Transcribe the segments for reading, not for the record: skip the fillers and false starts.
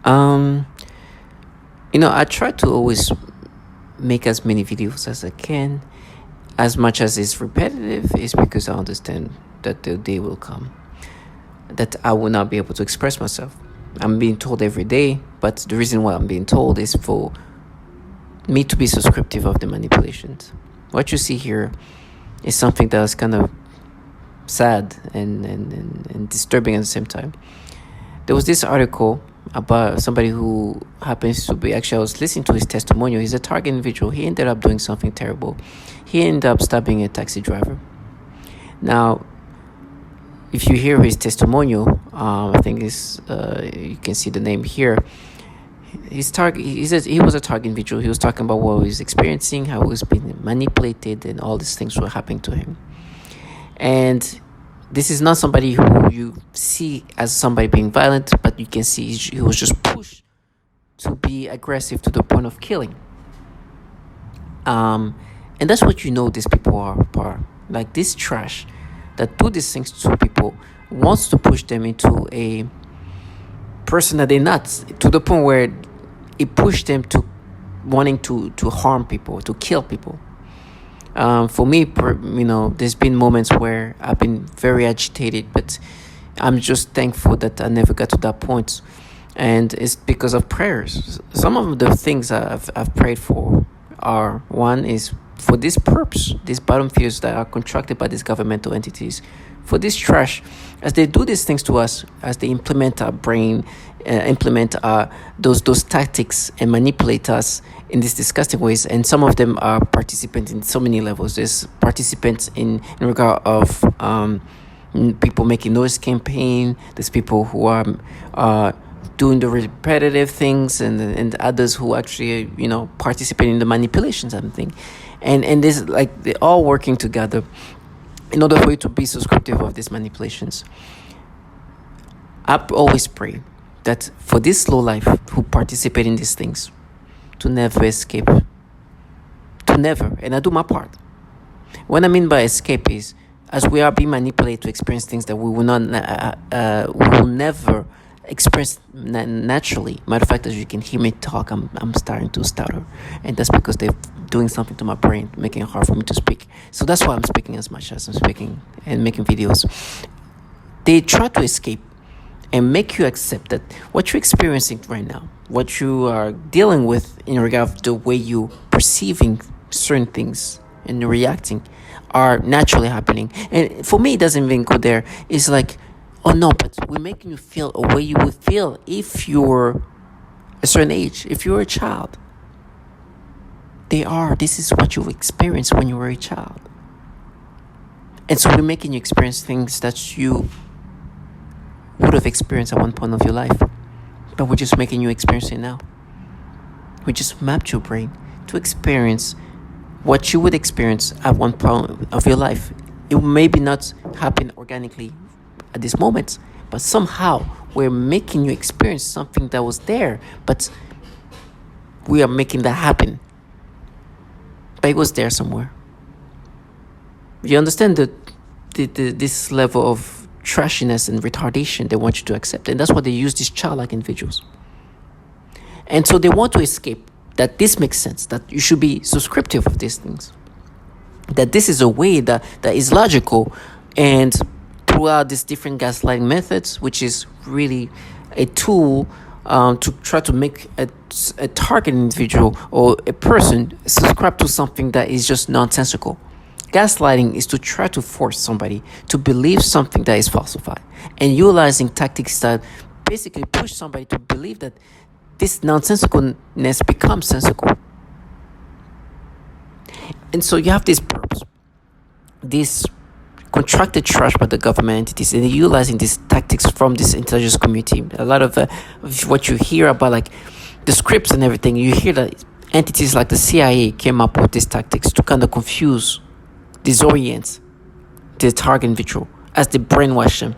Um, I try to always make as many videos as I can. As much as it's repetitive, is because I understand that the day will come that I will not be able to express myself. I'm being told every day, but the reason why I'm being told is for me to be subscriptive of the manipulations. What you see here is something that's kind of sad and disturbing at the same time. There was this article about somebody who happens to be, actually I was listening to his testimonial. He's a target individual. He ended up doing something terrible. He ended up stabbing a taxi driver. Now, if you hear his testimonial, I think you can see the name here. He was a target individual. He was talking about what he was experiencing, how he was being manipulated, and all these things were happening to him. And this is not somebody who you see as somebody being violent, but you can see he was just pushed to be aggressive to the point of killing. And that's what these people are like. This trash that do these things to people wants to push them into a person that they're not, to the point where it pushed them to wanting to harm people, to kill people. For me, there's been moments where I've been very agitated, but I'm just thankful that I never got to that point. And it's because of prayers. Some of the things I've prayed for are, one is for this purpose, these bottom fears that are contracted by these governmental entities, for this trash, as they do these things to us, as they implement our brain, implement those tactics and manipulate us in these disgusting ways. And some of them are participants in so many levels. There's participants in regard of people making noise campaign. There's people who are doing the repetitive things, and others who actually participate in the manipulations and thing. And this, like, they're all working together in order for you to be subscriptive of these manipulations. I always pray that for this low life who participate in these things, to never escape, to never, and I do my part. What I mean by escape is, as we are being manipulated to experience things that we will never experience naturally. Matter of fact, as you can hear me talk, I'm starting to stutter, and that's because they're doing something to my brain, making it hard for me to speak. So that's why I'm speaking as much as I'm speaking and making videos. They try to escape and make you accept that what you're experiencing right now, what you are dealing with in regard to the way you perceiving certain things and reacting, are naturally happening. And for me, it doesn't even go there. It's like, oh no, but we're making you feel a way you would feel if you're a certain age, if you're a child. This is what you experienced when you were a child. And so we're making you experience things that you would have experienced at one point of your life, but we're just making you experience it now. We just mapped your brain to experience what you would experience at one point of your life. It will maybe not happen organically at this moment, but somehow we're making you experience something that was there, but we are making that happen. But it was there somewhere. You understand this level of trashiness and retardation they want you to accept, and that's why they use these childlike individuals. And so they want to escape that this makes sense, that you should be subscriptive of these things, that this is a way that is logical, and throughout these different gaslighting methods, which is really a tool to try to make a target individual or a person subscribe to something that is just nonsensical. Gaslighting is to try to force somebody to believe something that is falsified, and utilizing tactics that basically push somebody to believe that this nonsensicalness becomes sensical. And so you have this purpose, this contracted trash by the government entities, and they're utilizing these tactics from this intelligence community. A lot of what you hear about, like the scripts and everything, you hear that entities like the CIA came up with these tactics to kind of confuse, disorient the target individual as they brainwash them,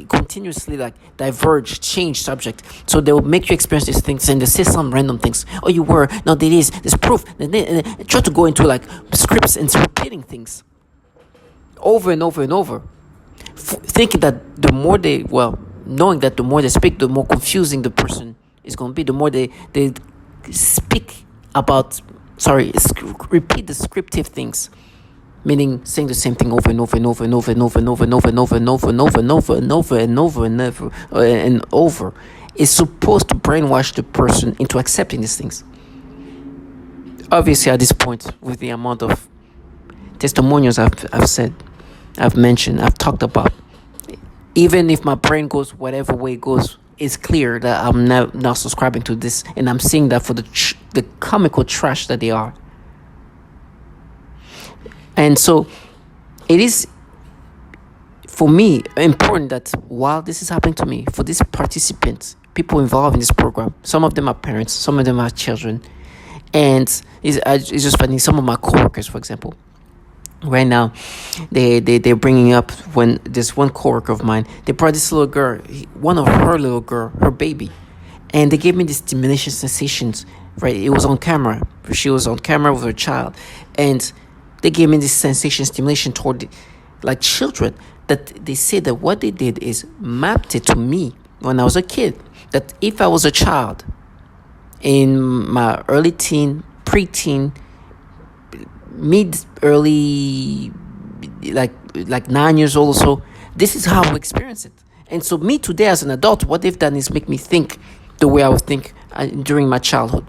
continuously like diverge, change subject. So they will make you experience these things, and they say some random things. Oh, you were, no, there's proof. And try to go into like scripts and repeating things over and over and over, thinking that the more they, knowing that the more they speak, the more confusing the person is going to be. The more they speak about, repeat descriptive things, meaning saying the same thing over and over and over and over and over and over and over and over and over and over and over and over and over and over and over, is supposed to brainwash the person into accepting these things. Obviously, at this point, with the amount of testimonials I've mentioned, I've talked about, even if my brain goes whatever way it goes, it's clear that I'm not subscribing to this, and I'm seeing that for the comical trash that they are. And so it is, for me, important that while this is happening to me, for these participants, people involved in this program, some of them are parents, some of them are children, and it's just funny. Some of my coworkers, for example, right now, they're bringing up, when there's one coworker of mine, they brought this little girl, her baby, and they gave me the stimulation sensations. Right, it was on camera. She was on camera with her child, and they gave me this sensation stimulation toward like children. That they said that what they did is mapped it to me when I was a kid. That if I was a child in my early teen, preteen, early, like 9 years old or so, this is how I experience it. And so me today as an adult, what they've done is make me think the way I would think during my childhood,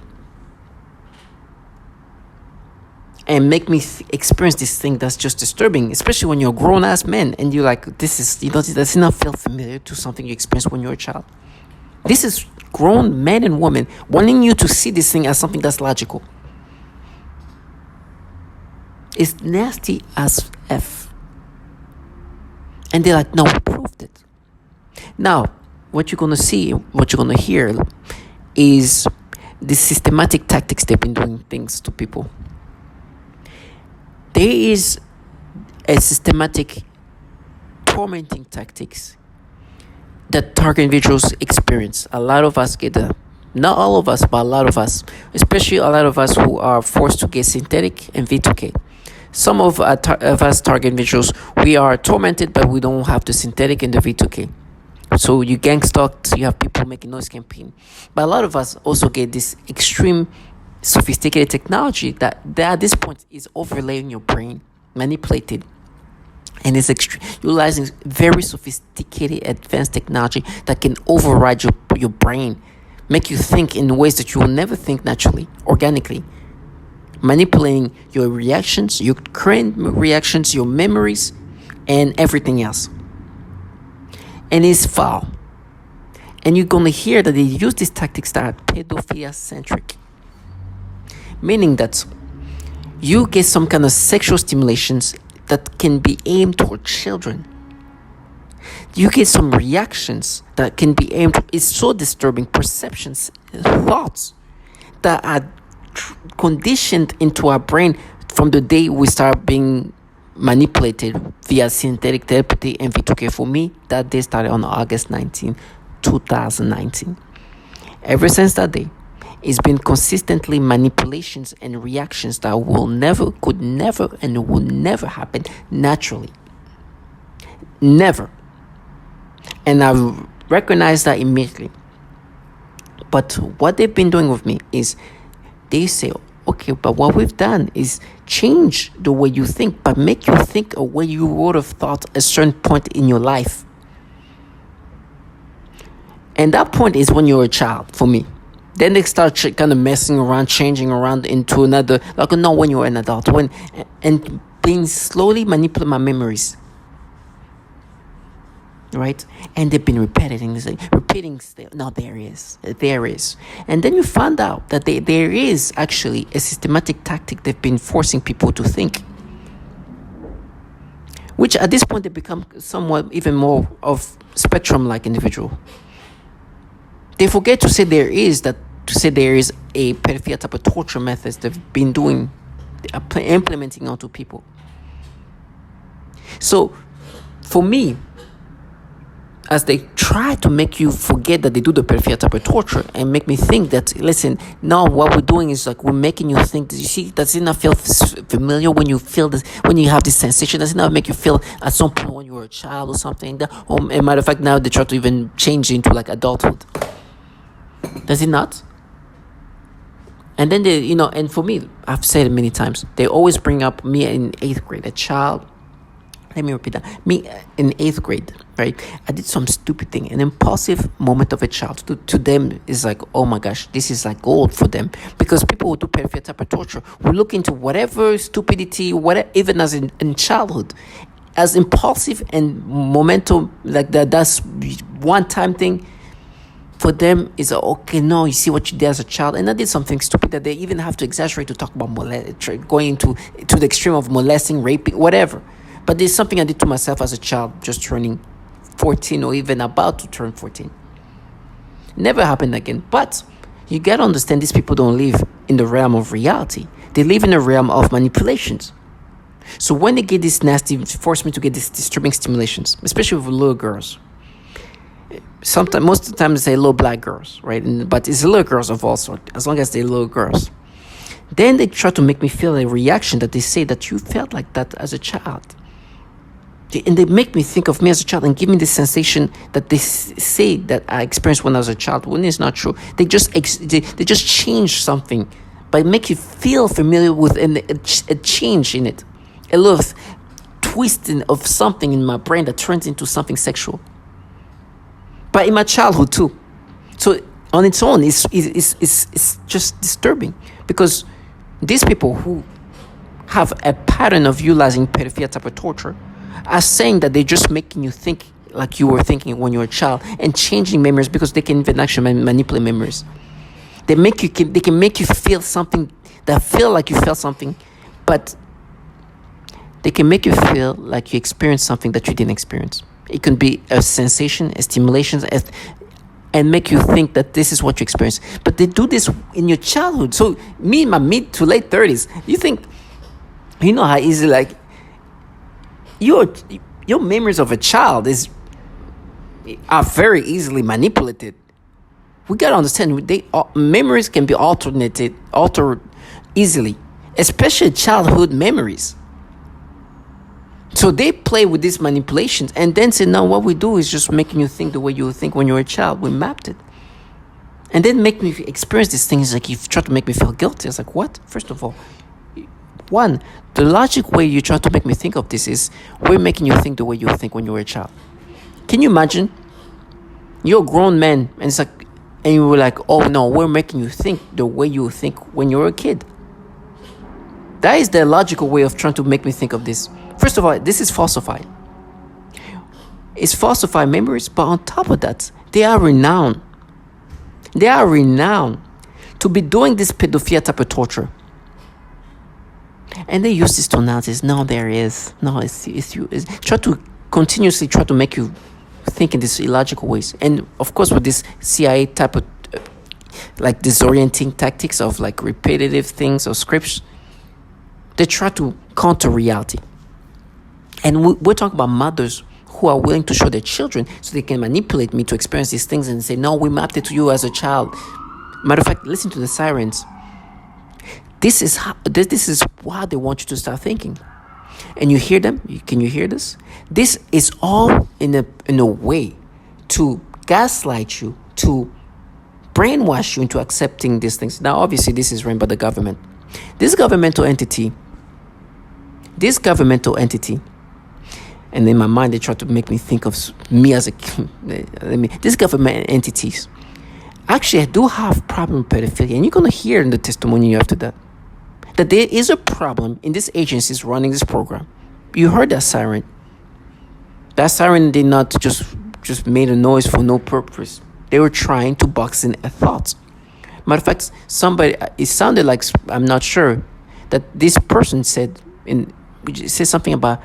and make me experience this thing that's just disturbing, especially when you're a grown-ass man and you're like, does it not feel familiar to something you experienced when you were a child? This is grown men and women wanting you to see this thing as something that's logical. It's nasty as F. And they're like, no, we proved it. Now, what you're going to see, what you're going to hear is the systematic tactics they've been doing things to people. There is a systematic tormenting tactics that target individuals experience. A lot of us get that. Not all of us, but a lot of us. Especially a lot of us who are forced to get synthetic and V2K. Some of us target individuals, we are tormented, but we don't have the synthetic and the V2K. So you gang stalked, you have people making noise campaign. But a lot of us also get this extreme sophisticated technology that at this point is overlaying your brain, manipulated, and is utilizing very sophisticated advanced technology that can override your brain, make you think in ways that you will never think naturally, organically, manipulating your reactions, your current reactions, your memories, and everything else. And it's foul. And you're going to hear that they use these tactics that are pedophilia centric, meaning that you get some kind of sexual stimulations that can be aimed toward children. You get some reactions that can be aimed. It's so disturbing. Perceptions, thoughts that are conditioned into our brain from the day we start being manipulated via synthetic telepathy and V2K. For me, that day started on August 19, 2019. Ever since that day, it's been consistently manipulations and reactions that could never, and will never happen naturally. Never. And I recognize that immediately. But what they've been doing with me is they say, okay, but what we've done is change the way you think, but make you think a way you would have thought a certain point in your life. And that point is when you're a child, for me. Then they start kind of messing around, changing around into another, like not when you're an adult, and being slowly manipulating my memories. Right? And they've been repeating. No, there is. And then you find out that there is actually a systematic tactic they've been forcing people to think, which at this point they become somewhat even more of spectrum-like individual. They forget to say there is a pedophilia type of torture methods they've been doing, implementing onto people. So, for me, as they try to make you forget that they do the pedophilia type of torture and make me think that, listen, no, what we're doing is like we're making you think that, you see, does it not feel familiar when you feel this, when you have this sensation? Does it not make you feel at some point when you were a child or something? Or, as a matter of fact, now they try to even change into like adulthood. Does it not? And then they, and for me, I've said it many times, they always bring up me in 8th grade, a child. Let me repeat that. Me in 8th grade, right? I did some stupid thing. An impulsive moment of a child to them is like, oh my gosh, this is like gold for them. Because people who do pedophilia type of torture will look into whatever stupidity, whatever, even as in childhood, as impulsive and momentum, like that's one time thing. For them, is okay, no, you see what you did as a child, and I did something stupid that they even have to exaggerate to talk about going to the extreme of molesting, raping, whatever. But there's something I did to myself as a child, just turning 14 or even about to turn 14. Never happened again. But you got to understand, these people don't live in the realm of reality. They live in the realm of manipulations. So when they get this nasty, force me to get these disturbing stimulations, especially with little girls. Sometimes, most of the time, they're little black girls, right? But it's little girls of all sorts, as long as they're little girls. Then they try to make me feel a reaction that they say that you felt like that as a child. And they make me think of me as a child and give me the sensation that they say that I experienced when I was a child, when it's not true. They just change something by make you feel familiar with a change in it, a little twisting of something in my brain that turns into something sexual. But in my childhood too. So on its own, it's just disturbing, because these people who have a pattern of utilizing pedophilia type of torture are saying that they're just making you think like you were thinking when you were a child and changing memories, because they can even actually manipulate memories. They can make you feel something that feel like you felt something, but they can make you feel like you experienced something that you didn't experience. It can be a sensation, a stimulation, and make you think that this is what you experience. But they do this in your childhood. So me in my mid to late 30s, you think, you know how easy, like, your memories of a child are very easily manipulated. We gotta understand, memories can be altered easily, especially childhood memories. So they play with these manipulations and then say, no, what we do is just making you think the way you think when you were a child. We mapped it. And then make me experience these things, like you try to make me feel guilty. I was like, what? First of all, one, the logic way you try to make me think of this is we're making you think the way you think when you were a child. Can you imagine? You're a grown man and it's like, and you were like, oh no, we're making you think the way you think when you were a kid. That is the logical way of trying to make me think of this. First of all, this is falsified. It's falsified memories, but on top of that, they are renowned. They are renowned to be doing this pedophilia type of torture. And they use this to announce this. No, there is. No, it's you. Try to continuously try to make you think in these illogical ways. And of course, with this CIA type of like disorienting tactics of like repetitive things or scripts, they try to counter reality. And we're talking about mothers who are willing to show their children so they can manipulate me to experience these things and say, no, we mapped it to you as a child. Matter of fact, listen to the sirens. This is how they want you to start thinking. And you hear them? Can you hear this? This is all in a way to gaslight you, to brainwash you into accepting these things. Now, obviously, this is run by the government. This governmental entity, and in my mind, they try to make me think of me as these government entities actually do have problem with pedophilia. And you're going to hear in the testimony after that there is a problem in these agencies running this program. You heard that siren. That siren did not just made a noise for no purpose. They were trying to box in a thought. Matter of fact, it sounded like, I'm not sure, that this person said something about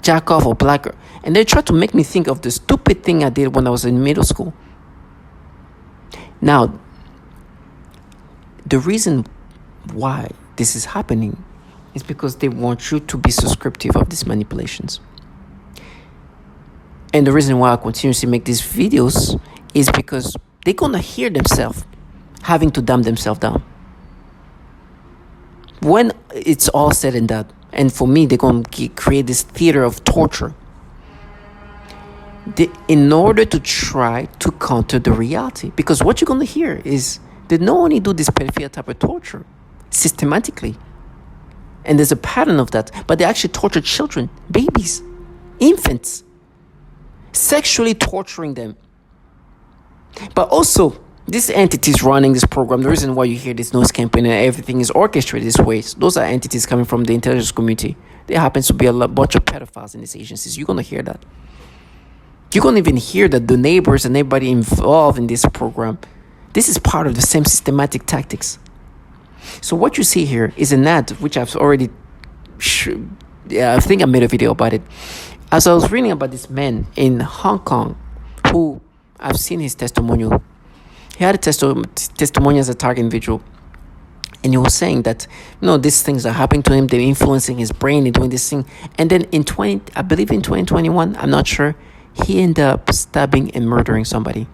jack off or black girl. And they tried to make me think of the stupid thing I did when I was in middle school. Now, the reason why this is happening is because they want you to be subscriptive of these manipulations. And the reason why I continuously make these videos is because they're gonna hear themselves having to dumb themselves down. When it's all said and done, and for me, they're gonna create this theater of torture in order to try to counter the reality. Because what you're gonna hear is they not only do this pedophilia type of torture systematically, and there's a pattern of that, but they actually torture children, babies, infants, sexually torturing them. But also, these entities running this program, the reason why you hear this noise campaign and everything is orchestrated this way, those are entities coming from the intelligence community. There happens to be a bunch of pedophiles in these agencies. You're going to hear that. You're going to even hear that the neighbors and everybody involved in this program, this is part of the same systematic tactics. So what you see here is an ad, which I've already, I think I made a video about it. As I was reading about this man in Hong Kong, who I've seen his testimonial. He had a testimony as a target individual. And he was saying that, these things are happening to him. They're influencing his brain. They're doing this thing. And then in 2021, I'm not sure, he ended up stabbing and murdering somebody.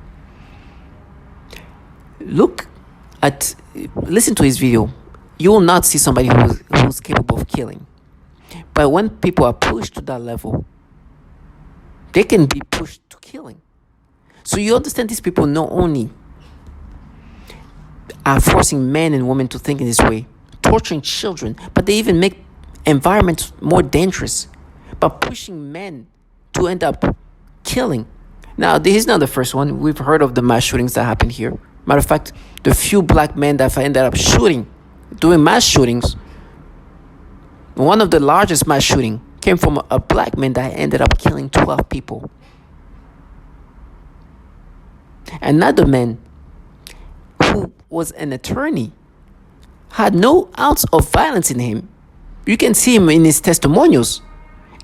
Listen to his video. You will not see somebody who's capable of killing. But when people are pushed to that level, they can be pushed to killing. So you understand these people not only are forcing men and women to think in this way, torturing children, but they even make environments more dangerous by pushing men to end up killing. Now, this is not the first one. We've heard of the mass shootings that happened here. Matter of fact, the few black men that ended up doing mass shootings, one of the largest mass shooting came from a black man that ended up killing 12 people. Another man who was an attorney had no ounce of violence in him. You can see him in his testimonials.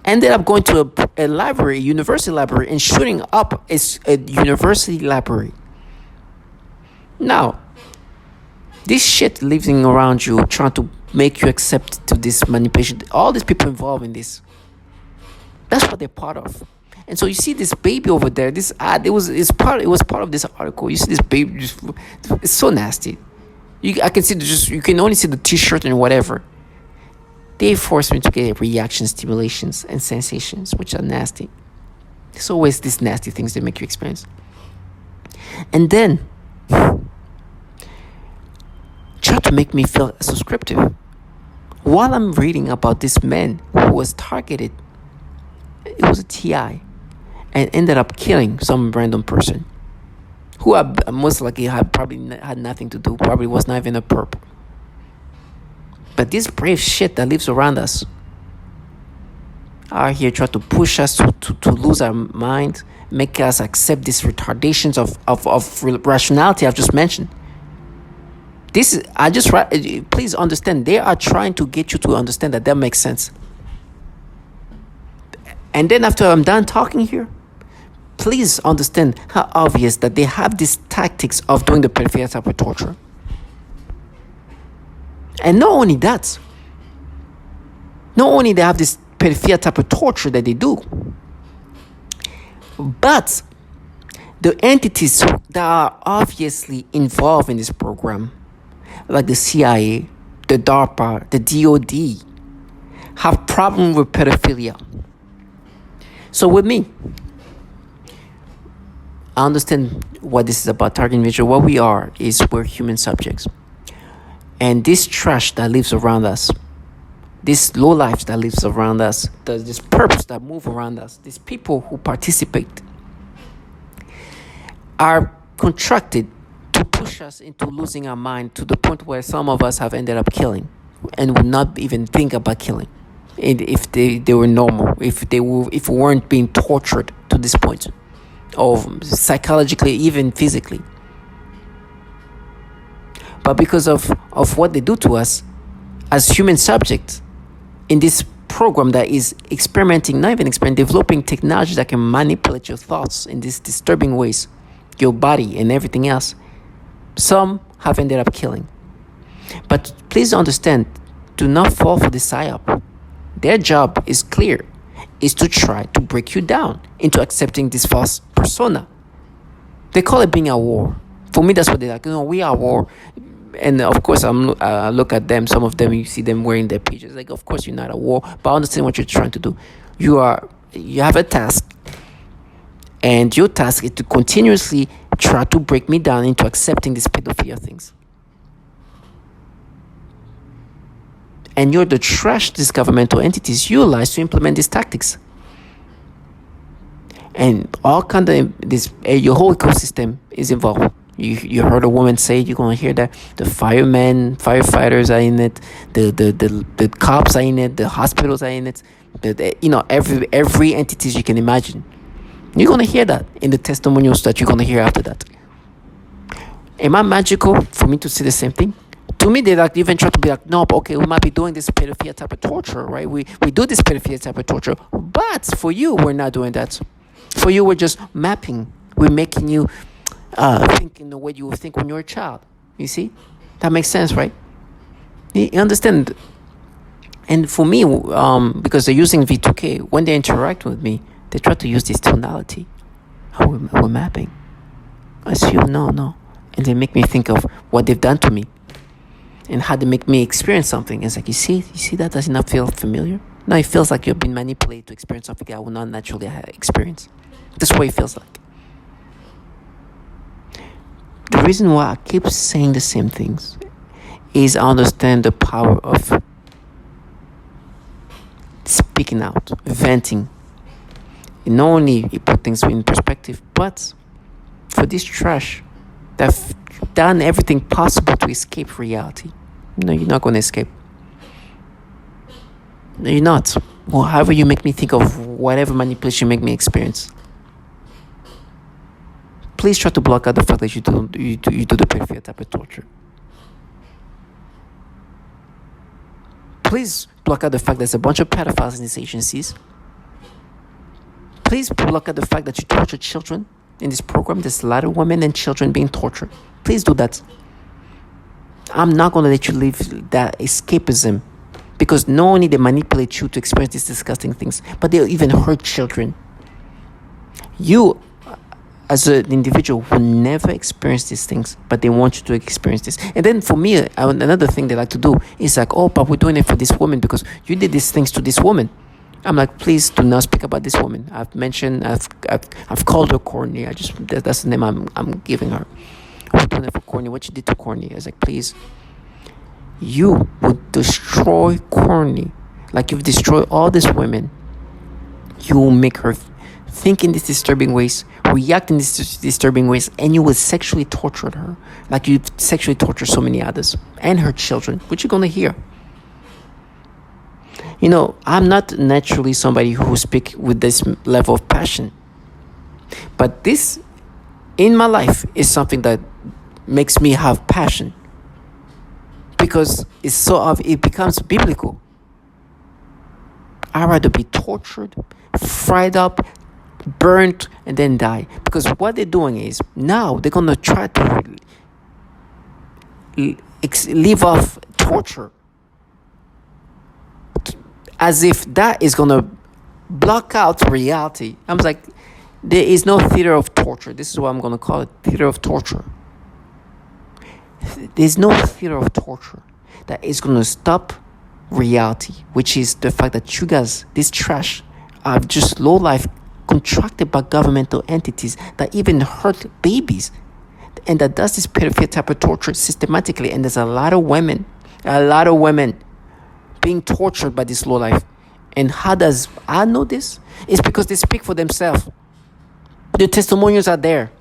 Ended up going to a library, university library, and shooting up a university library. Now, this shit living around you, trying to make you accept to this manipulation, all these people involved in this, that's what they're part of. And so you see this baby over there, this ad, it was part of this article. You see this baby, it's so nasty. I can see you can only see the t-shirt and whatever. They force me to get reaction stimulations and sensations, which are nasty. There's always these nasty things that make you experience. And then try to make me feel subscriptive. While I'm reading about this man who was targeted, it was a TI, and ended up killing some random person who most likely had nothing to do, probably was not even a perp. But this brave shit that lives around us are here trying to push us to lose our mind, make us accept these retardations of rationality I've just mentioned. Please understand, they are trying to get you to understand that makes sense. And then after I'm done talking here, please understand how obvious that they have these tactics of doing the pedophilia type of torture. And not only that, not only they have this pedophilia type of torture that they do, but the entities that are obviously involved in this program, like the CIA, the DARPA, the DOD, have problem with pedophilia. So with me, I understand what this is about, target individual. What we're human subjects. And this trash that lives around us, this low life that lives around us, this purpose that move around us, these people who participate are contracted to push us into losing our mind to the point where some of us have ended up killing and would not even think about killing. And if they were normal, if we weren't being tortured to this point, or psychologically, even physically. But because of what they do to us as human subjects in this program that is developing technology that can manipulate your thoughts in these disturbing ways, your body and everything else, some have ended up killing. But please understand, do not fall for this psyop. Their job is clear. is to try to break you down into accepting this false persona. They call it being at war. For me, that's what they're like. We are at war. And of course, I look at them. Some of them, you see them wearing their pages. Like, of course, you're not at war, but I understand what you're trying to do. You have a task, and your task is to continuously try to break me down into accepting these pedophilia things. And you're the trash these governmental entities utilize to implement these tactics. And all kind of your whole ecosystem is involved. You heard a woman say, you're gonna hear that the firemen, firefighters are in it, the cops are in it, the hospitals are in it, every entities you can imagine. You're gonna hear that in the testimonials that you're gonna hear after that. Am I magical for me to see the same thing? To me, they even try to be like, no, but okay, we might be doing this pedophilia type of torture, right? We do this pedophilia type of torture, but for you, we're not doing that. For you, we're just mapping. We're making you think in the way you would think when you're a child. You see? That makes sense, right? You understand? And for me, because they're using V2K, when they interact with me, they try to use this tonality. We're mapping. I see you, no. And they make me think of what they've done to me and how they make me experience something. It's like, you see that? Does it not feel familiar? No, it feels like you've been manipulated to experience something I would not naturally experience. That's what it feels like. The reason why I keep saying the same things is I understand the power of speaking out, venting. It not only it put things in perspective, but for this trash that have done everything possible to escape reality. No, you're not going to escape. No, you're not. Well, however you make me think of whatever manipulation you make me experience, please try to block out the fact that you do the pedophilia type of torture. Please block out the fact there's a bunch of pedophiles in these agencies. Please block out the fact that you torture children in this program. There's a lot of women and children being tortured. Please do that. I'm not going to let you live that escapism, because not only they manipulate you to experience these disgusting things, but they'll even hurt children. You, as an individual, will never experience these things, but they want you to experience this. And then for me, another thing they like to do is like, oh, but we're doing it for this woman because you did these things to this woman. I'm like, please do not speak about this woman. I've called her corny. That's the name I'm giving her. We're doing it for Courtney. What you did to Courtney. I was like, please. You would destroy Courtney. Like you've destroyed all these women. You will make her think in these disturbing ways, react in these disturbing ways, and you will sexually torture her. Like you sexually torture so many others. And her children, which you're going to hear. I'm not naturally somebody who speaks with this level of passion. But this, in my life, is something that makes me have passion. Because it becomes biblical. I'd rather be tortured, fried up, burnt, and then die. Because what they're doing is, now they're going to try to leave off torture. As if that is going to block out reality. I'm like, there is no theater of torture. This is what I'm going to call it, theater of torture. There's no theater of torture that is going to stop reality, which is the fact that you guys, this trash, are just low life, contracted by governmental entities that even hurt babies, and that does this pedophilia type of torture systematically. And there's a lot of women being tortured by this low life. And how does I know this? It's because they speak for themselves. The testimonials are there.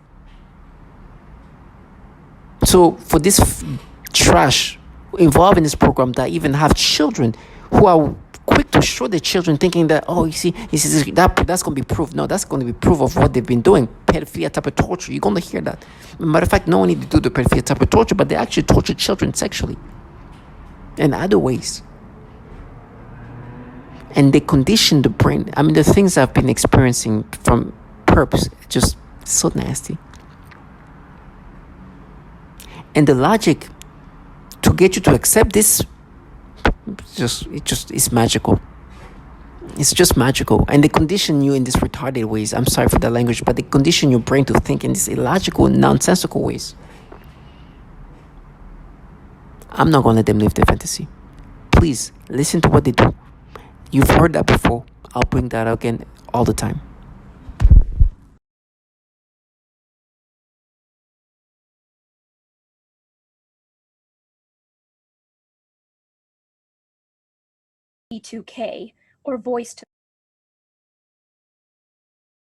So for this trash involved in this program that even have children who are quick to show their children, thinking that, oh, you see that's going to be proof. No, that's going to be proof of what they've been doing. Pedophilia type of torture. You're going to hear that. Matter of fact, not only do they do the pedophilia type of torture, but they actually torture children sexually and other ways. And they condition the brain. I mean, the things I've been experiencing from perps, just so nasty. And the logic to get you to accept this, it just is magical. It's just magical. And they condition you in these retarded ways. I'm sorry for the language, but they condition your brain to think in these illogical, nonsensical ways. I'm not gonna let them live their fantasy. Please listen to what they do. You've heard that before. I'll bring that again all the time. V2K, or voice to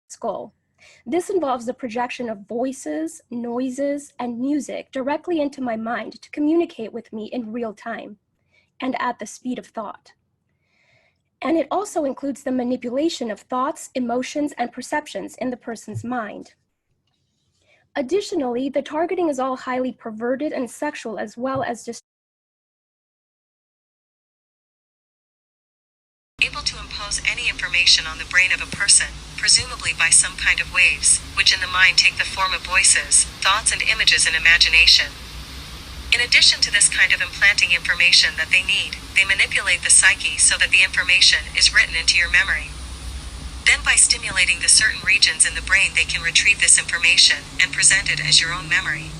skull. This involves the projection of voices, noises, and music directly into my mind to communicate with me in real time and at the speed of thought. And it also includes the manipulation of thoughts, emotions, and perceptions in the person's mind. Additionally, the targeting is all highly perverted and sexual, as well as just able to impose any information on the brain of a person, presumably by some kind of waves, which in the mind take the form of voices, thoughts, and images in imagination. In addition to this kind of implanting information that they need, they manipulate the psyche so that the information is written into your memory. Then by stimulating the certain regions in the brain, they can retrieve this information and present it as your own memory.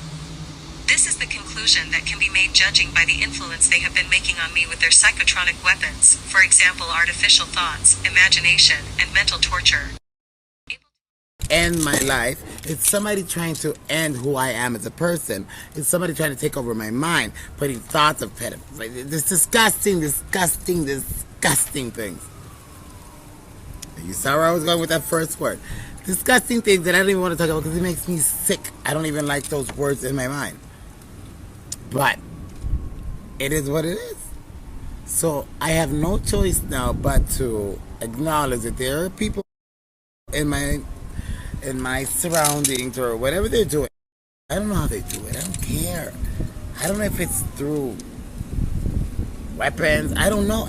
This is the conclusion that can be made judging by the influence they have been making on me with their psychotronic weapons, for example artificial thoughts, imagination, and mental torture. End my life. It's somebody trying to end who I am as a person. It's somebody trying to take over my mind, putting thoughts of pedophilia. This disgusting things. You saw where I was going with that first word. Disgusting things that I don't even want to talk about because it makes me sick. I don't even like those words in my mind. But it is what it is. So I have no choice now but to acknowledge that there are people in my surroundings or whatever they're doing. I don't know how they do it. I don't care. I don't know if it's through weapons. I don't know.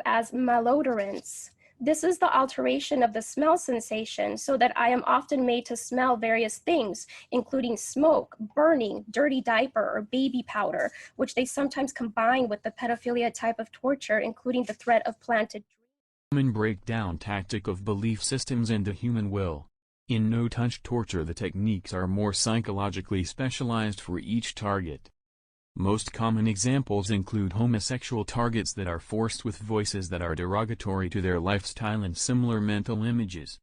as malodorants. This is the alteration of the smell sensation so that I am often made to smell various things, including smoke, burning, dirty diaper, or baby powder, which they sometimes combine with the pedophilia type of torture, including the threat of planted. Human breakdown tactic of belief systems and the human will. In no-touch torture, the techniques are more psychologically specialized for each target. Most common examples include homosexual targets that are forced with voices that are derogatory to their lifestyle and similar mental images.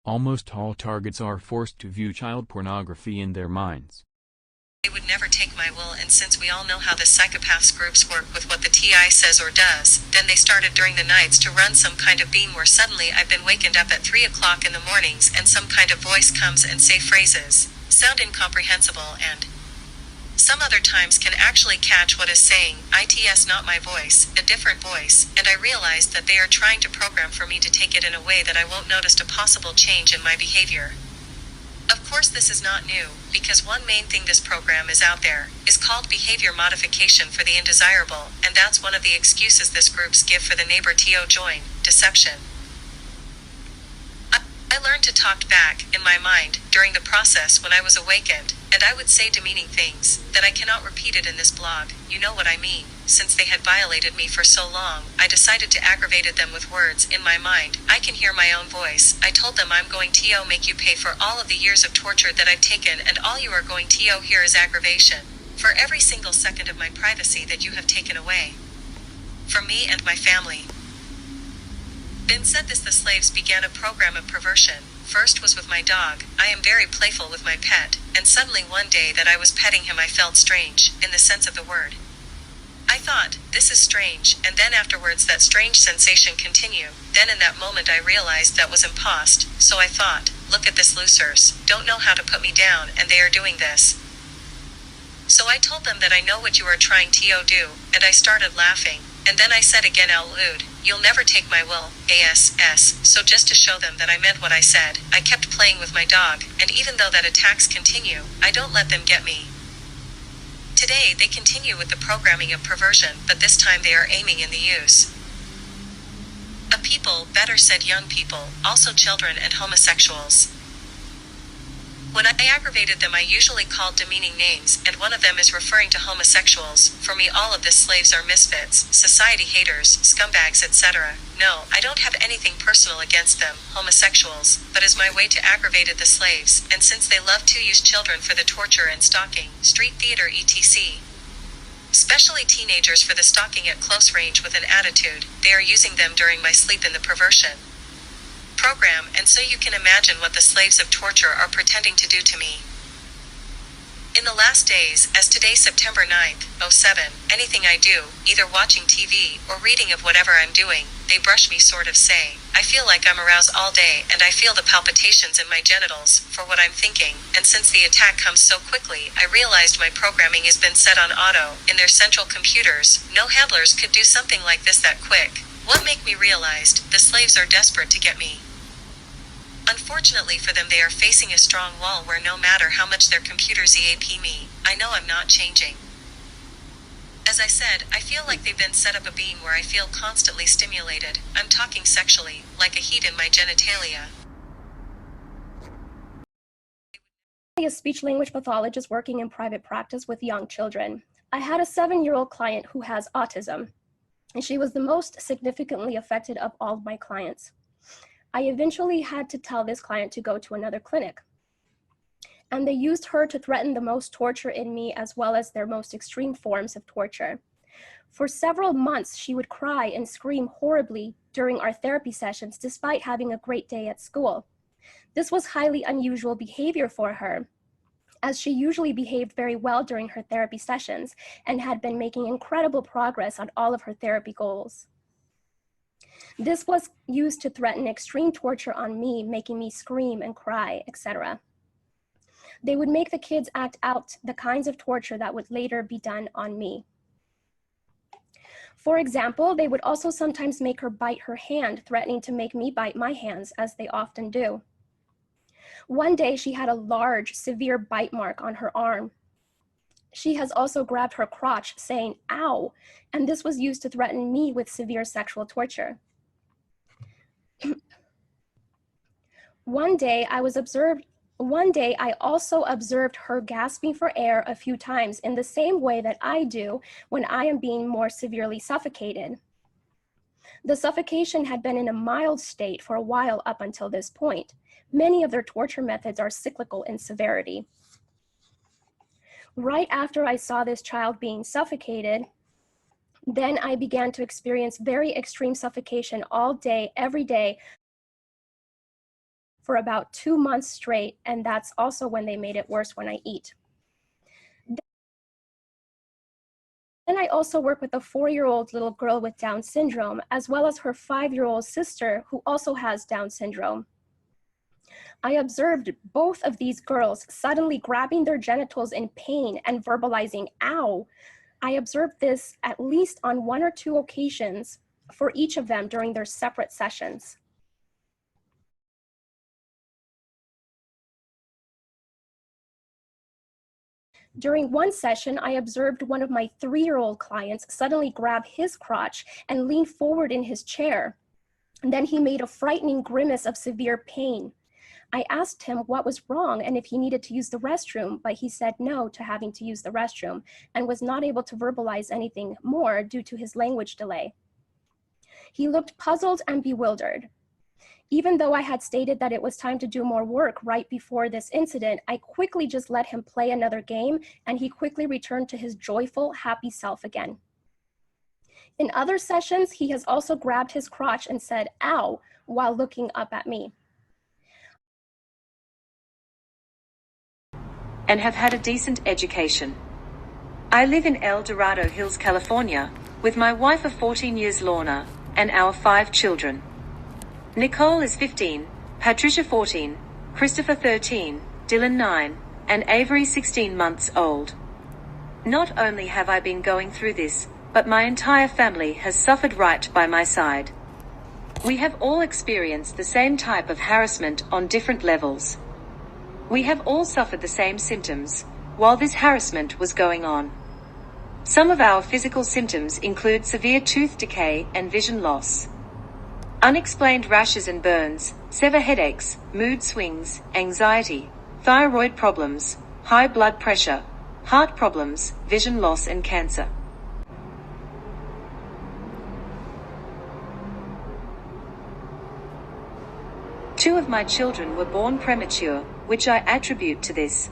Almost all targets are forced to view child pornography in their minds. They would never take my will, and since we all know how the psychopaths groups work with what the TI says or does, then they started during the nights to run some kind of beam where suddenly I've been wakened up at 3 o'clock in the mornings and some kind of voice comes and say phrases, sound incomprehensible, and some other times can actually catch what is saying, its not my voice, a different voice, and I realize that they are trying to program for me to take it in a way that I won't notice a possible change in my behavior. Of course this is not new, because one main thing this program is out there, is called behavior modification for the undesirable, and that's one of the excuses this groups give for the neighbor TO join, deception. I learned to talk back, in my mind, during the process when I was awakened, and I would say demeaning things, that I cannot repeat it in this blog, you know what I mean. Since they had violated me for so long, I decided to aggravate them with words in my mind. I can hear my own voice. I told them I'm going to make you pay for all of the years of torture that I've taken, and all you are going to hear is aggravation. For every single second of my privacy that you have taken away. From me and my family. Then said this, the slaves began a program of perversion. First was with my dog. I am very playful with my pet, and suddenly one day that I was petting him I felt strange, in the sense of the word. I thought, this is strange, and then afterwards that strange sensation continued. Then in that moment I realized that was impost, so I thought, look at this losers, don't know how to put me down, and they are doing this. So I told them that I know what you are trying to do, and I started laughing, and then I said again out loud, you'll never take my will, ASS, so just to show them that I meant what I said, I kept playing with my dog, and even though that attacks continue, I don't let them get me. Today they continue with the programming of perversion, but this time they are aiming in the use of people, better said young people, also children and homosexuals. When I aggravated them, I usually called demeaning names, and one of them is referring to homosexuals. For me, all of the slaves are misfits, society haters, scumbags, etc. No, I don't have anything personal against them, homosexuals, but as my way to aggravate the slaves, and since they love to use children for the torture and stalking, street theater etc. Especially teenagers for the stalking at close range with an attitude, they are using them during my sleep in the perversion program, and so you can imagine what the slaves of torture are pretending to do to me. In the last days, as today September 9th, 07, anything I do, either watching TV or reading of whatever I'm doing, they brush me sort of say, I feel like I'm aroused all day and I feel the palpitations in my genitals for what I'm thinking, and since the attack comes so quickly, I realized my programming has been set on auto, in their central computers, no handlers could do something like this that quick. What make me realized, the slaves are desperate to get me. Unfortunately for them, they are facing a strong wall where no matter how much their computers EAP me, I know I'm not changing. As I said, I feel like they've been set up a beam where I feel constantly stimulated. I'm talking sexually, like a heat in my genitalia. A speech-language pathologist working in private practice with young children. I had a 7-year-old client who has autism, and she was the most significantly affected of all of my clients. I eventually had to tell this client to go to another clinic. And they used her to threaten the most torture in me, as well as their most extreme forms of torture. For several months, she would cry and scream horribly during our therapy sessions, despite having a great day at school. This was highly unusual behavior for her, as she usually behaved very well during her therapy sessions and had been making incredible progress on all of her therapy goals. This was used to threaten extreme torture on me, making me scream and cry, etc. They would make the kids act out the kinds of torture that would later be done on me. For example, they would also sometimes make her bite her hand, threatening to make me bite my hands, as they often do. One day, she had a large, severe bite mark on her arm. She has also grabbed her crotch, saying, "Ow," and this was used to threaten me with severe sexual torture. One day I also observed her gasping for air a few times in the same way that I do when I am being more severely suffocated. The suffocation had been in a mild state for a while up until this point. Many of their torture methods are cyclical in severity. Right after I saw this child being suffocated, then I began to experience very extreme suffocation all day, every day, for about 2 months straight, and that's also when they made it worse when I eat. Then I also work with a 4-year-old little girl with Down syndrome, as well as her 5-year-old sister who also has Down syndrome. I observed both of these girls suddenly grabbing their genitals in pain and verbalizing, "Ow." I observed this at least on 1 or 2 occasions for each of them during their separate sessions. During one session, I observed one of my 3-year-old clients suddenly grab his crotch and lean forward in his chair. And then he made a frightening grimace of severe pain. I asked him what was wrong and if he needed to use the restroom, but he said no to having to use the restroom and was not able to verbalize anything more due to his language delay. He looked puzzled and bewildered. Even though I had stated that it was time to do more work right before this incident, I quickly just let him play another game, and he quickly returned to his joyful, happy self again. In other sessions, he has also grabbed his crotch and said, "Ow," while looking up at me. And have had a decent education. I live in El Dorado Hills, California, with my wife of 14 years, Lorna, and our 5 children. Nicole is 15, Patricia 14, Christopher 13, Dylan 9, and Avery 16 months old. Not only have I been going through this, but my entire family has suffered right by my side. We have all experienced the same type of harassment on different levels. We have all suffered the same symptoms while this harassment was going on. Some of our physical symptoms include severe tooth decay and vision loss, unexplained rashes and burns, severe headaches, mood swings, anxiety, thyroid problems, high blood pressure, heart problems, vision loss and cancer. Two of my children were born premature, which I attribute to this.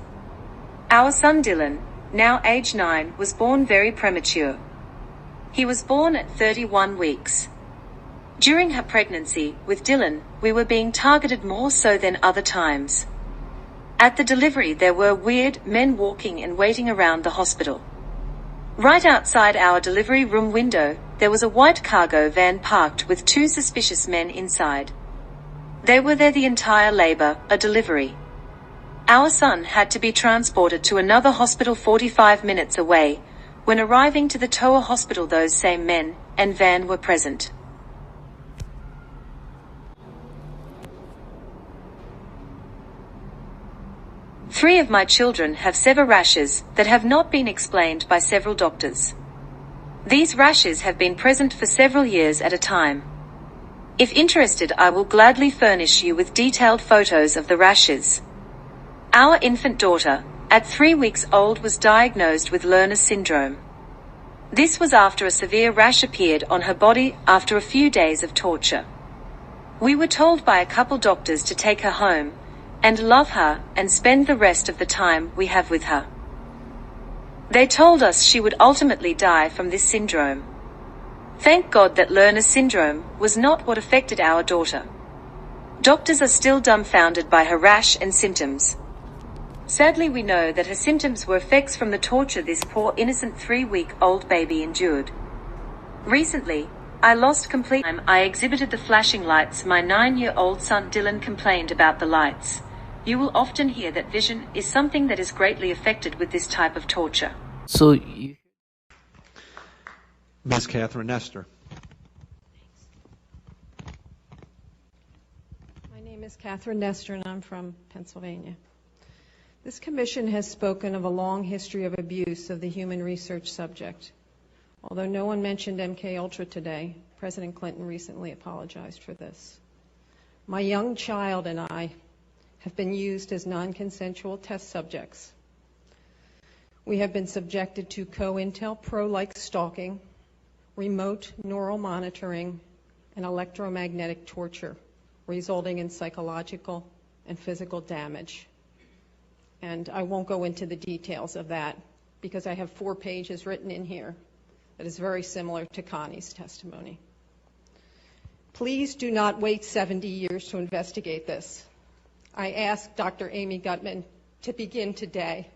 Our son Dylan, now age 9, was born very premature. He was born at 31 weeks. During her pregnancy, with Dylan, we were being targeted more so than other times. At the delivery there were weird men walking and waiting around the hospital. Right outside our delivery room window, there was a white cargo van parked with 2 suspicious men inside. They were there the entire labor, a delivery. Our son had to be transported to another hospital 45 minutes away. When arriving to the Toa hospital, those same men and van were present. Three of my children have severe rashes that have not been explained by several doctors. These rashes have been present for several years at a time. If interested, I will gladly furnish you with detailed photos of the rashes. Our infant daughter, at 3 weeks old, was diagnosed with Lerner syndrome. This was after a severe rash appeared on her body after a few days of torture. We were told by a couple doctors to take her home and love her and spend the rest of the time we have with her. They told us she would ultimately die from this syndrome. Thank God that Lerner syndrome was not what affected our daughter. Doctors are still dumbfounded by her rash and symptoms. Sadly, we know that her symptoms were effects from the torture this poor innocent 3-week-old baby endured. Recently, I lost complete time. I exhibited the flashing lights. My 9-year-old son Dylan complained about the lights. You will often hear that vision is something that is greatly affected with this type of torture. So you Ms. Catherine Nestor. My name is Catherine Nestor, and I'm from Pennsylvania. This commission has spoken of a long history of abuse of the human research subject. Although no one mentioned MKUltra today, President Clinton recently apologized for this. My young child and I have been used as non-consensual test subjects. We have been subjected to COINTELPRO-like stalking, remote neural monitoring, and electromagnetic torture, resulting in psychological and physical damage. And I won't go into the details of that because I have 4 pages written in here that is very similar to Connie's testimony. Please do not wait 70 years to investigate this. I ask Dr. Amy Gutman to begin today.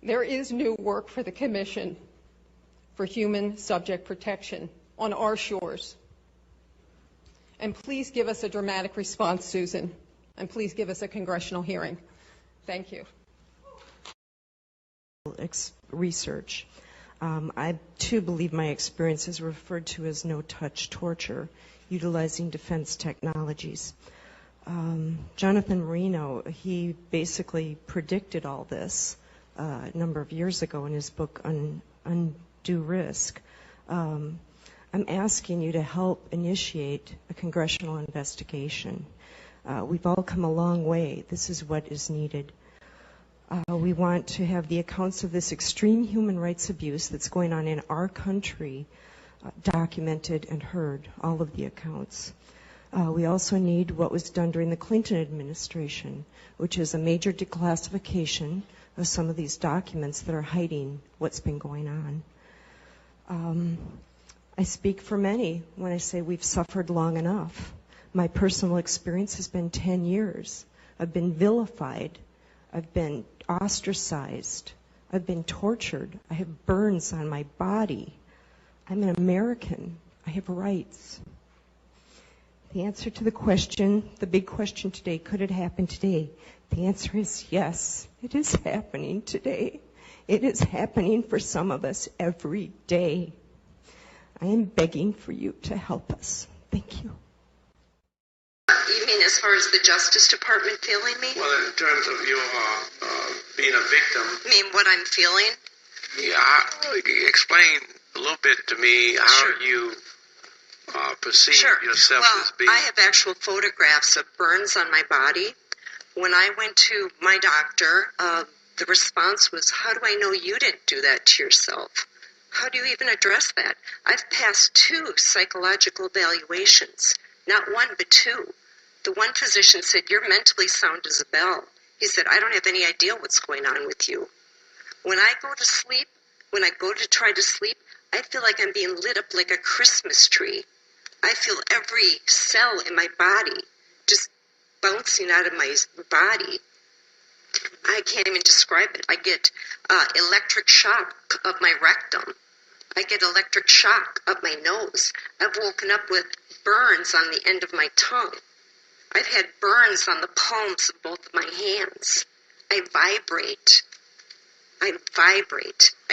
There is new work for the Commission for Human Subject Protection on our shores. And please give us a dramatic response, Susan, and please give us a congressional hearing. Thank you. Research. I too believe my experience is referred to as no-touch torture, utilizing defense technologies. Jonathan Marino, he basically predicted all this a number of years ago in his book Undue Risk. I'm asking you to help initiate a congressional investigation. We've all come a long way. This is what is needed. We want to have the accounts of this extreme human rights abuse that's going on in our country documented and heard, all of the accounts. We also need what was done during the Clinton administration, which is a major declassification of some of these documents that are hiding what's been going on. I speak for many when I say we've suffered long enough. My personal experience has been 10 years. I've been vilified. I've been ostracized. I've been tortured. I have burns on my body. I'm an American. I have rights. The answer to the question, the big question today, could it happen today? The answer is yes, it is happening today. It is happening for some of us every day. I am begging for you to help us. Thank you. You mean as far as the Justice Department feeling me? Well, in terms of your being a victim. You mean what I'm feeling? Yeah, explain a little bit to me how you perceive yourself as being. I have actual photographs of burns on my body When I went to my doctor, the response was, how do I know you didn't do that to yourself? How do you even address that? I've passed 2 psychological evaluations, not 1, but 2. The one physician said, you're mentally sound as a bell. He said, I don't have any idea what's going on with you. When I go to sleep, when I go to try to sleep, I feel like I'm being lit up like a Christmas tree. I feel every cell in my body just bouncing out of my body. I can't even describe it. I get electric shock of my rectum. I get electric shock up my nose. I've woken up with burns on the end of my tongue. I've had burns on the palms of both of my hands. I vibrate. I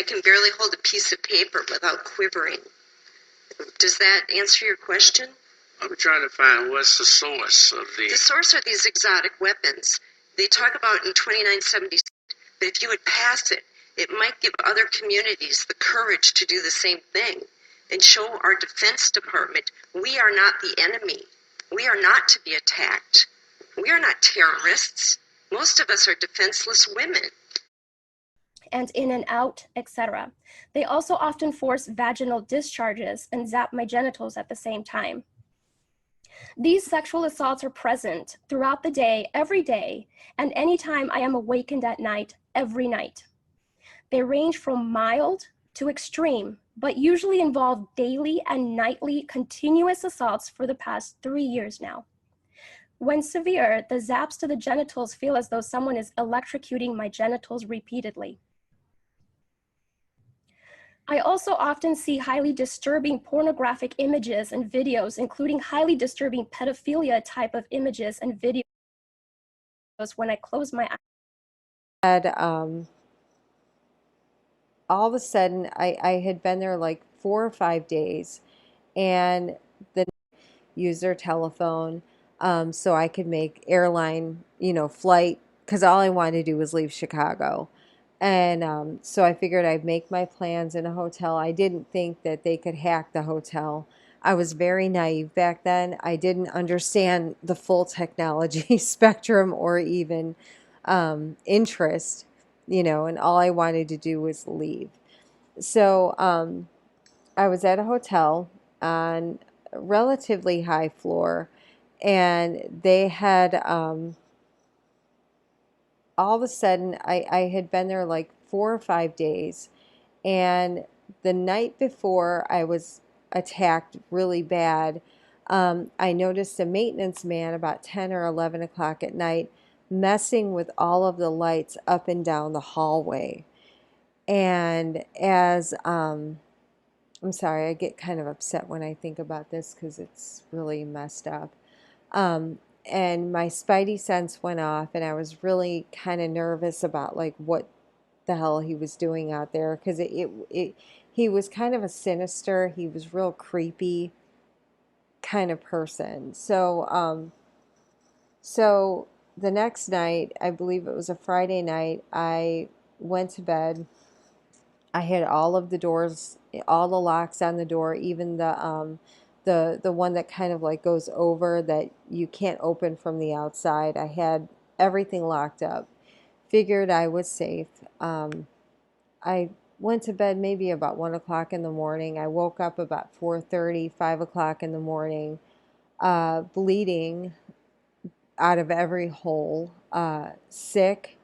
can barely hold a piece of paper without quivering. Does that answer your question? I'm trying to find what's the source of the... The source are these exotic weapons. They talk about in 2976, but if you would pass it, it might give other communities the courage to do the same thing and show our Defense Department we are not the enemy. We are not to be attacked. We are not terrorists. Most of us are defenseless women. And in and out, etc. They also often force vaginal discharges and zap my genitals at the same time. These sexual assaults are present throughout the day, every day, and anytime I am awakened at night, every night. They range from mild to extreme, but usually involve daily and nightly continuous assaults for the past 3 years now. When severe, the zaps to the genitals feel as though someone is electrocuting my genitals repeatedly. I also often see highly disturbing pornographic images and videos, including highly disturbing pedophilia type of images and videos when I close my eyes. All of a sudden, I had been there like 4 or 5 days, and then use their telephone so I could make airline, flight, because all I wanted to do was leave Chicago. And so I figured I'd make my plans in a hotel. I didn't think that they could hack the hotel. I was very naive back then. I didn't understand the full technology spectrum or even interest, and all I wanted to do was leave. So I was at a hotel on a relatively high floor, and they had all of a sudden, I had been there like 4 or 5 days, and the night before I was attacked really bad, I noticed a maintenance man about 10 or 11 o'clock at night messing with all of the lights up and down the hallway. And as I'm sorry, I get kind of upset when I think about this because it's really messed up. And my spidey sense went off, and I was really kind of nervous about like what the hell he was doing out there, because he was kind of a sinister, he was real creepy kind of person. So the next night, I believe it was a Friday night, I went to bed. I had all of the doors, all the locks on the door, even the one that kind of like goes over that you can't open from the outside. I had everything locked up. Figured I was safe. I went to bed maybe about 1 o'clock in the morning. I woke up about 4:30, 5 o'clock in the morning, bleeding out of every hole, sick.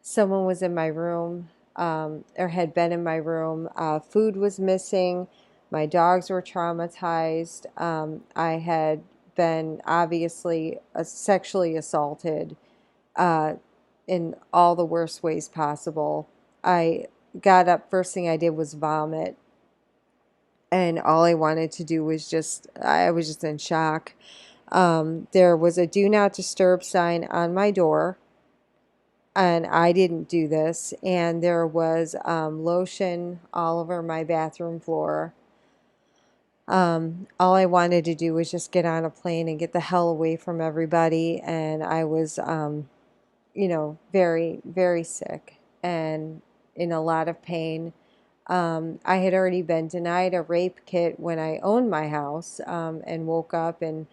Someone was in my room, or had been in my room. Food was missing. My dogs were traumatized. I had been obviously sexually assaulted in all the worst ways possible. I got up, first thing I did was vomit. And all I wanted to do was I was just in shock. There was a do not disturb sign on my door, and I didn't do this. And there was lotion all over my bathroom floor. All I wanted to do was just get on a plane and get the hell away from everybody. And I was, very, very sick and in a lot of pain. I had already been denied a rape kit when I owned my house, and woke up, and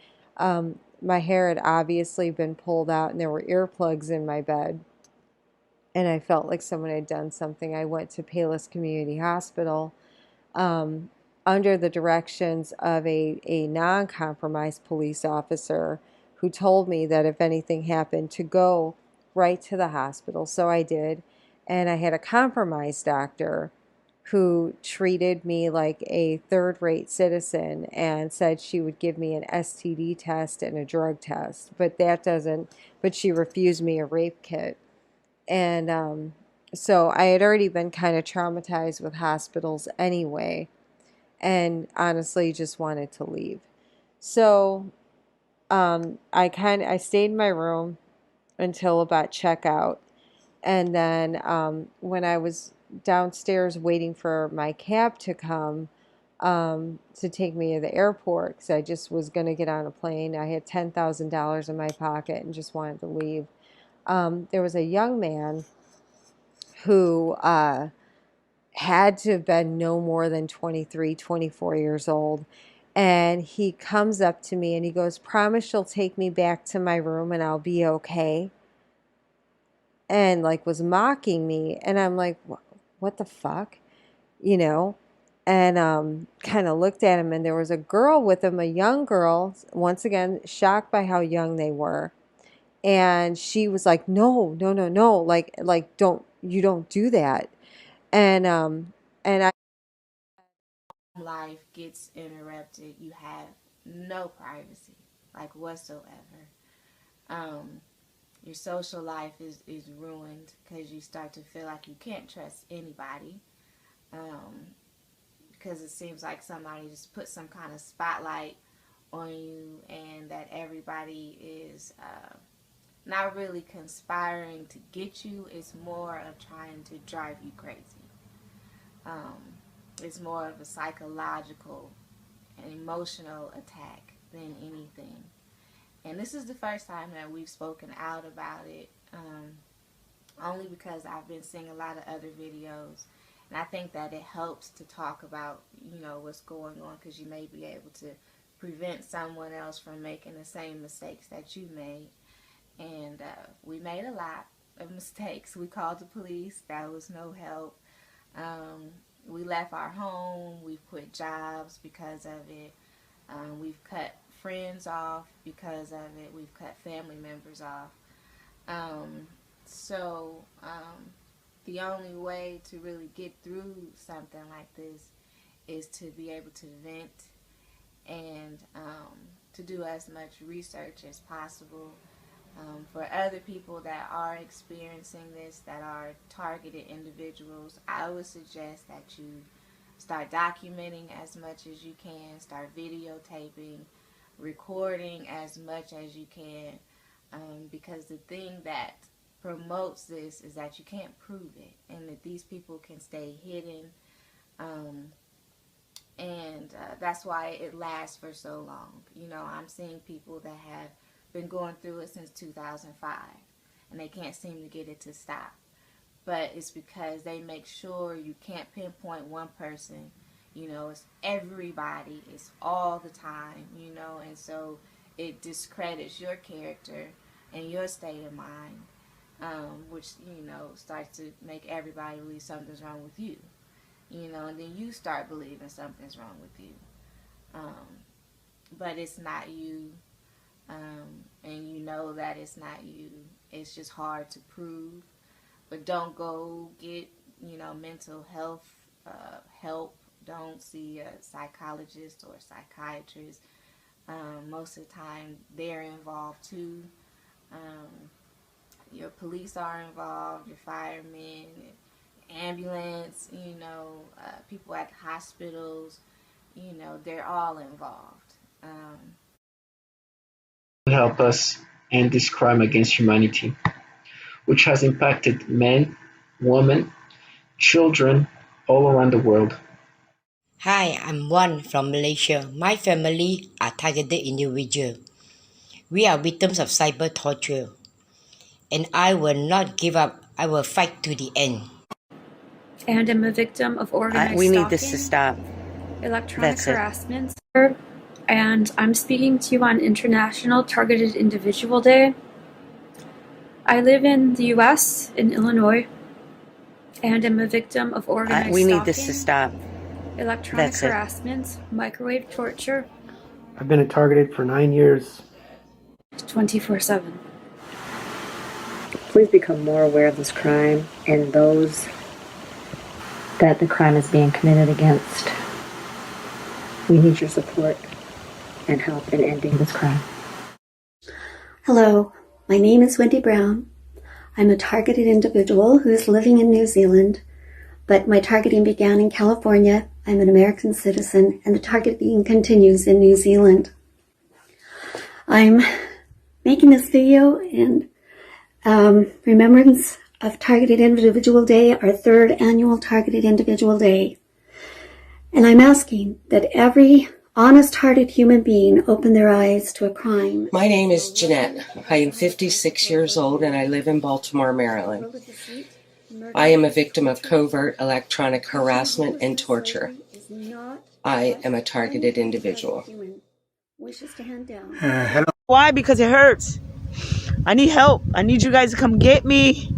my hair had obviously been pulled out and there were earplugs in my bed. And I felt like someone had done something. I went to Palos Community Hospital under the directions of a non-compromised police officer who told me that if anything happened to go right to the hospital. So I did. And I had a compromised doctor who treated me like a third-rate citizen and said she would give me an STD test and a drug test. But she refused me a rape kit. And so I had already been kind of traumatized with hospitals anyway, and honestly just wanted to leave. So I stayed in my room until about checkout, and then when I was downstairs waiting for my cab to come to take me to the airport, because I just was going to get on a plane, I had $10,000 in my pocket and just wanted to leave. There was a young man who had to have been no more than 23, 24 years old. And he comes up to me and he goes, "Promise you'll take me back to my room and I'll be okay." And like was mocking me. And I'm like, what the fuck? You know? And kind of looked at him, and there was a girl with him, a young girl, once again, shocked by how young they were. And she was like, no, no, no, no, like you don't do that. And I life gets interrupted, you have no privacy, like whatsoever. Your social life is ruined because you start to feel like you can't trust anybody. Because it seems like somebody just put some kind of spotlight on you, and that everybody is not really conspiring to get you. It's more of trying to drive you crazy. It's more of a psychological and emotional attack than anything. And this is the first time that we've spoken out about it, only because I've been seeing a lot of other videos. And I think that it helps to talk about, what's going on, because you may be able to prevent someone else from making the same mistakes that you made. And we made a lot of mistakes. We called the police. That was no help. We left our home. We've quit jobs because of it. We've cut friends off because of it. We've cut family members off. So the only way to really get through something like this is to be able to vent and to do as much research as possible. For other people that are experiencing this, that are targeted individuals, I would suggest that you start documenting as much as you can, start videotaping, recording as much as you can, because the thing that promotes this is that you can't prove it, and that these people can stay hidden, and that's why it lasts for so long. I'm seeing people that have been going through it since 2005, and they can't seem to get it to stop. But it's because they make sure you can't pinpoint one person. It's everybody. It's all the time, and so it discredits your character and your state of mind, which, starts to make everybody believe something's wrong with you, and then you start believing something's wrong with you. But it's not you. And you know that it's not you. It's just hard to prove. But don't go get, mental health help. Don't see a psychologist or a psychiatrist. Most of the time, they're involved too. Your police are involved, your firemen, ambulance, people at hospitals, they're all involved. Help us end this crime against humanity, which has impacted men, women, children all around the world. Hi, I'm Wan from Malaysia. My family are targeted individuals. We are victims of cyber torture, and I will not give up. I will fight to the end. And I'm a victim of organized We stalking, need this to stop. electronic That's it. harassment, and I'm speaking to you on International Targeted Individual Day. I live in the U.S., in Illinois, and am a victim of organized we need stalking, this to stop. electronic That's it. harassment, microwave torture, I've been targeted for 9 years. 24/7. Please become more aware of this crime and those that the crime is being committed against. We need your support and help in ending this crime. Hello, my name is Wendy Brown. I'm a targeted individual who is living in New Zealand, but my targeting began in California. I'm an American citizen, and the targeting continues in New Zealand. I'm making this video in remembrance of Targeted Individual Day, our 3rd annual Targeted Individual Day. And I'm asking that every honest-hearted human being open their eyes to a crime. My name is Jeanette. I am 56 years old and I live in Baltimore, Maryland. I am a victim of covert electronic harassment and torture. I am a targeted individual. Hello. Why? Because it hurts. I need help. I need you guys to come get me.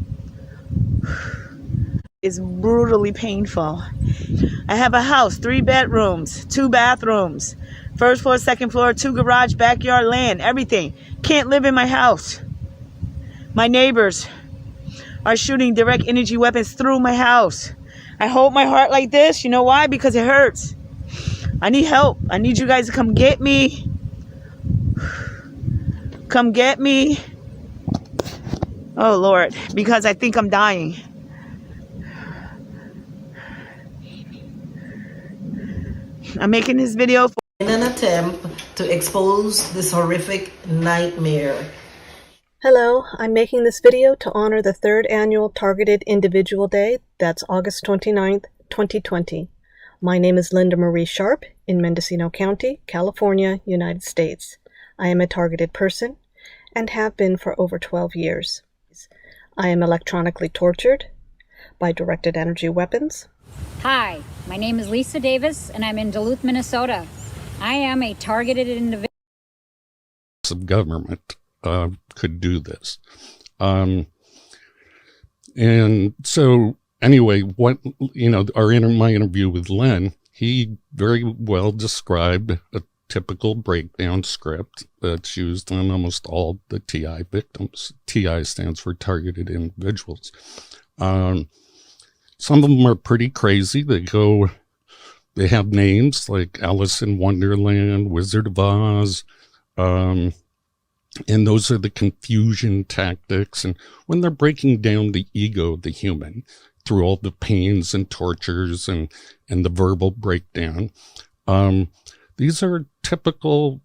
It's brutally painful. I have a house, 3 bedrooms, 2 bathrooms, 1st floor, 2nd floor, 2 garage, backyard, land, everything. Can't live in my house. My neighbors are shooting direct energy weapons through my house. I hold my heart like this. You know why? Because it hurts. I need help. I need you guys to come get me. Come get me. Oh, Lord, because I think I'm dying. I'm making this video in an attempt to expose this horrific nightmare. Hello, I'm making this video to honor the 3rd annual Targeted Individual Day. That's August 29th, 2020. My name is Linda Marie Sharp in Mendocino County, California, United States. I am a targeted person and have been for over 12 years. I am electronically tortured by directed energy weapons. Hi, my name is Lisa Davis and I'm in Duluth, Minnesota. I am a targeted individual. Of government could do this. And so anyway, what, my interview with Len, he very well described a typical breakdown script that's used on almost all the TI victims. TI stands for targeted individuals. Some of them are pretty crazy. They have names like Alice in Wonderland, Wizard of Oz, and those are the confusion tactics. And when they're breaking down the ego of the human through all the pains and tortures and the verbal breakdown, these are typical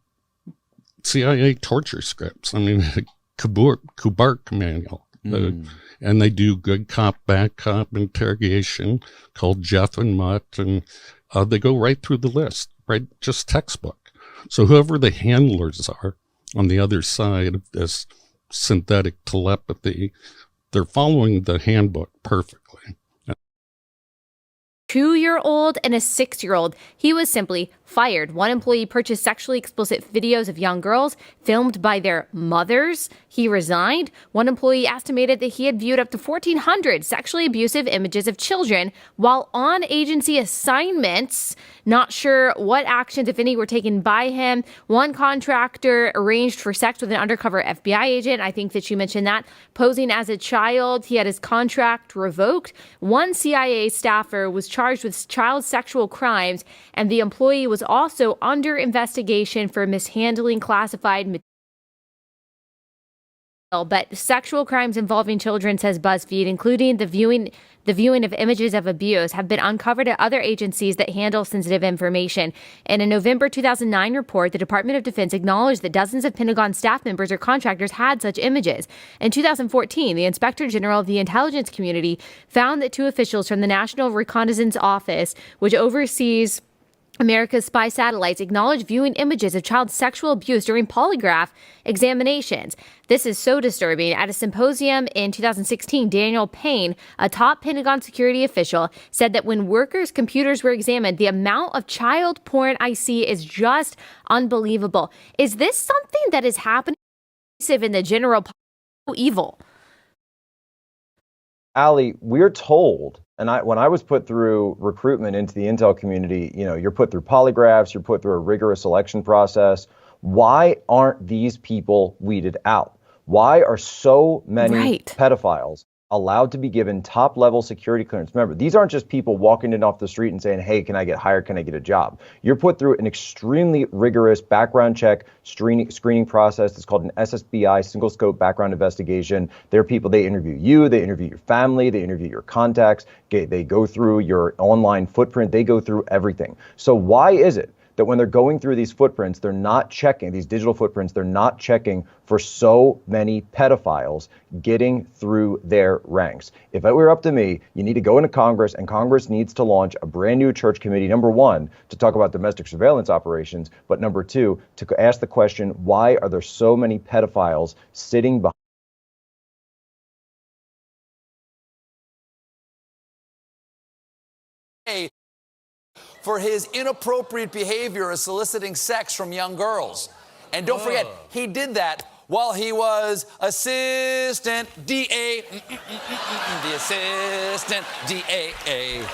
CIA torture scripts. I mean, Kubark manual. And they do good cop, bad cop interrogation called Jeff and Mutt. And they go right through the list, right? Just textbook. So whoever the handlers are on the other side of this synthetic telepathy, they're following the handbook perfectly. 2-year-old and a 6-year-old. He was simply fired. One employee purchased sexually explicit videos of young girls filmed by their mothers. He resigned. One employee estimated that he had viewed up to 1,400 sexually abusive images of children while on agency assignments. Not sure what actions, if any, were taken by him. One contractor arranged for sex with an undercover FBI agent. I think that you mentioned that. Posing as a child, he had his contract revoked. One CIA staffer was charged with child sexual crimes, and the employee was also under investigation for mishandling classified material. But sexual crimes involving children, says BuzzFeed, including the viewing of images of abuse, have been uncovered at other agencies that handle sensitive information. In a November 2009 report, the Department of Defense acknowledged that dozens of Pentagon staff members or contractors had such images. In 2014, the Inspector General of the Intelligence Community found that 2 officials from the National Reconnaissance Office, which oversees America's spy satellites acknowledge viewing images of child sexual abuse during polygraph examinations. This is so disturbing. At a symposium in 2016, Daniel Payne, a top Pentagon security official, said that when workers' computers were examined, the amount of child porn I see is just unbelievable. Is this something that is happening in the general evil? Allie, we're told, and when I was put through recruitment into the intel community, you're put through polygraphs, you're put through a rigorous selection process. Why aren't these people weeded out? Why are so many pedophiles allowed to be given top-level security clearance? Remember, these aren't just people walking in off the street and saying, hey, can I get hired? Can I get a job? You're put through an extremely rigorous background check screening process. It's called an SSBI, single scope background investigation. There are people, they interview you, they interview your family, they interview your contacts, they go through your online footprint, they go through everything. So why is it that when they're going through these footprints, they're not checking, these digital footprints, they're not checking for so many pedophiles getting through their ranks? If it were up to me, you need to go into Congress, and Congress needs to launch a brand new church committee, number one, to talk about domestic surveillance operations, but number two, to ask the question, why are there so many pedophiles sitting behind for his inappropriate behavior of soliciting sex from young girls. And don't forget, he did that while he was assistant DA. The assistant DA.